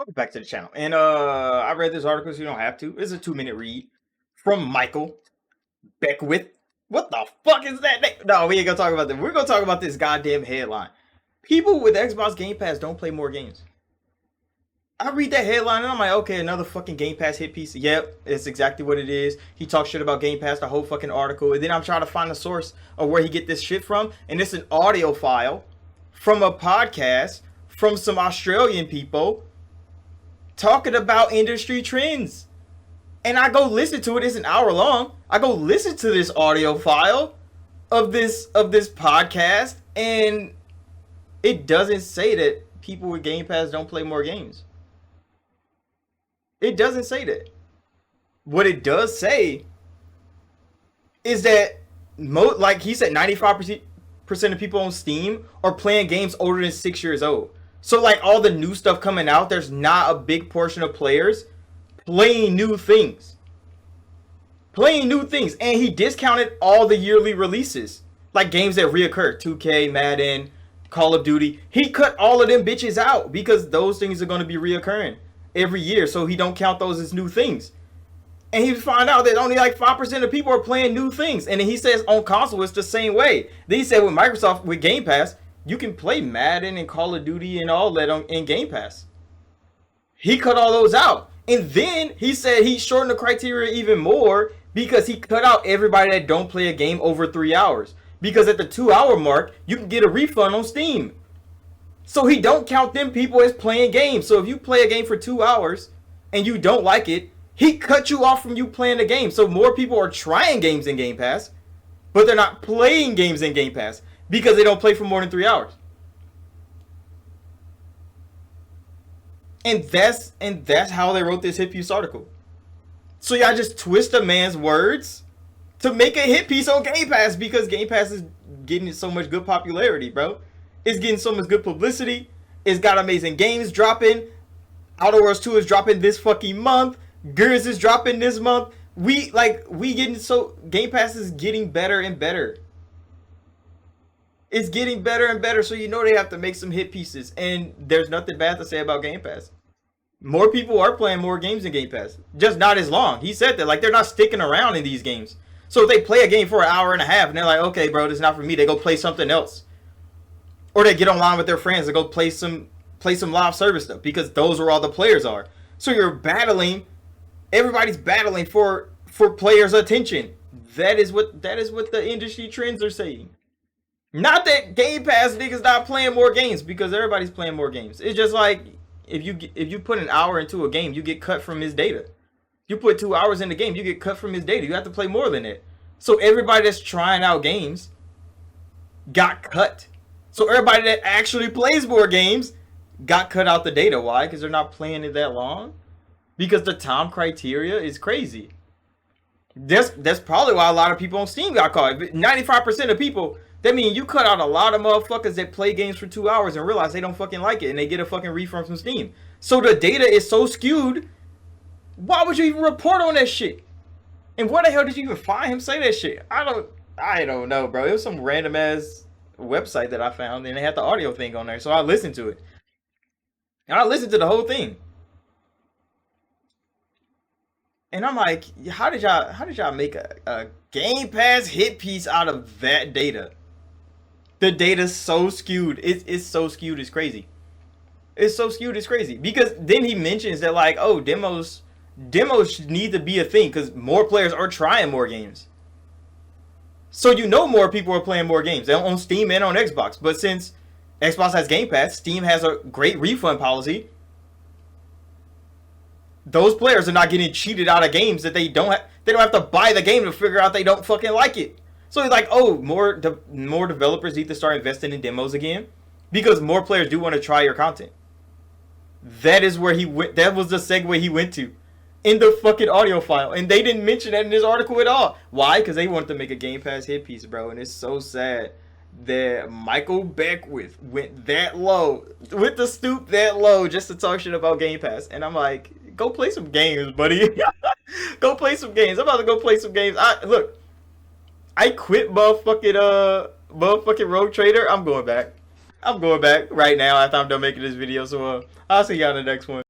Welcome back to the channel. And I read this article, so you don't have to. It's a 2-minute read from Michael Beckwith. What the fuck is that name? No, we ain't gonna talk about that. We're gonna talk about this goddamn headline. People with Xbox Game Pass don't play more games. I read that headline and I'm like, okay, another fucking Game Pass hit piece. Yep, it's exactly what it is. He talks shit about Game Pass the whole fucking article, and then I'm trying to find the source of where he get this shit from, and it's an audio file from a podcast from some Australian people talking about industry trends. And I go listen to it. It's an hour long. I go listen to this audio file of this podcast, and it doesn't say that people with Game Pass don't play more games. It doesn't say that. What it does say is that like he said, 95% of people on Steam are playing games older than 6 years old. So like all the new stuff coming out, there's not a big portion of players playing new things. And he discounted all the yearly releases. Like games that reoccur. 2K, Madden, Call of Duty. He cut all of them bitches out because those things are going to be reoccurring every year. So he don't count those as new things. And he found out that only like 5% of people are playing new things. And then he says on console it's the same way. Then he said with Microsoft, with Game Pass, you can play Madden and Call of Duty and all that in Game Pass. He cut all those out. And then he said he shortened the criteria even more because he cut out everybody that don't play a game over 3 hours. Because at the 2-hour mark, you can get a refund on Steam. So he don't count them people as playing games. So if you play a game for 2 hours and you don't like it, he cut you off from you playing the game. So more people are trying games in Game Pass, but they're not playing games in Game Pass because they don't play for more than 3 hours. And that's how they wrote this hit piece article. So y'all just twist a man's words to make a hit piece on Game Pass because Game Pass is getting so much good popularity, bro. It's getting so much good publicity. It's got amazing games dropping. Outer Worlds 2 is dropping this fucking month. Gears is dropping this month. We getting so Game Pass is getting better and better. It's getting better and better, so you know they have to make some hit pieces. And there's nothing bad to say about Game Pass. More people are playing more games in Game Pass. Just not as long. He said that. Like, they're not sticking around in these games. So if they play a game for an hour and a half, and they're like, okay, bro, this is not for me, they go play something else. Or they get online with their friends and go play some live service stuff. Because those are all the players are. So you're battling. Everybody's battling for players' attention. That is what the industry trends are saying. Not that Game Pass niggas not playing more games, because everybody's playing more games. It's just like if you put an hour into a game, you get cut from his data. You put 2 hours in the game, you get cut from his data. You have to play more than it. So everybody that's trying out games got cut. So everybody that actually plays more games got cut out the data. Why? Because they're not playing it that long. Because the time criteria is crazy. That's probably why a lot of people on Steam got caught. 95% of people. That means you cut out a lot of motherfuckers that play games for 2 hours and realize they don't fucking like it and they get a fucking refund from Steam. So the data is so skewed. Why would you even report on that shit? And where the hell did you even find him say that shit? I don't know, bro. It was some random ass website that I found and they had the audio thing on there. So I listened to it. And I listened to the whole thing. And I'm like, how did y'all make a Game Pass hit piece out of that data? The data's so skewed. It's so skewed, it's crazy. It's so skewed, it's crazy. Because then he mentions that like, oh, demos need to be a thing because more players are trying more games. So you know more people are playing more games on Steam and on Xbox. But since Xbox has Game Pass, Steam has a great refund policy. Those players are not getting cheated out of games that they don't have to buy the game to figure out they don't fucking like it. So he's like, oh, more developers need to start investing in demos again because more players do want to try your content. That is where he went. That was the segue he went to in the fucking audio file. And they didn't mention that in this article at all. Why? Because they wanted to make a Game Pass hit piece, bro. And it's so sad that Michael Beckwith went that low, with the stoop that low just to talk shit about Game Pass. And I'm like, go play some games, buddy. Go play some games. I'm about to go play some games. I quit motherfucking Rogue Trader. I'm going back. I'm going back right now after I'm done making this video. So I'll see y'all in the next one.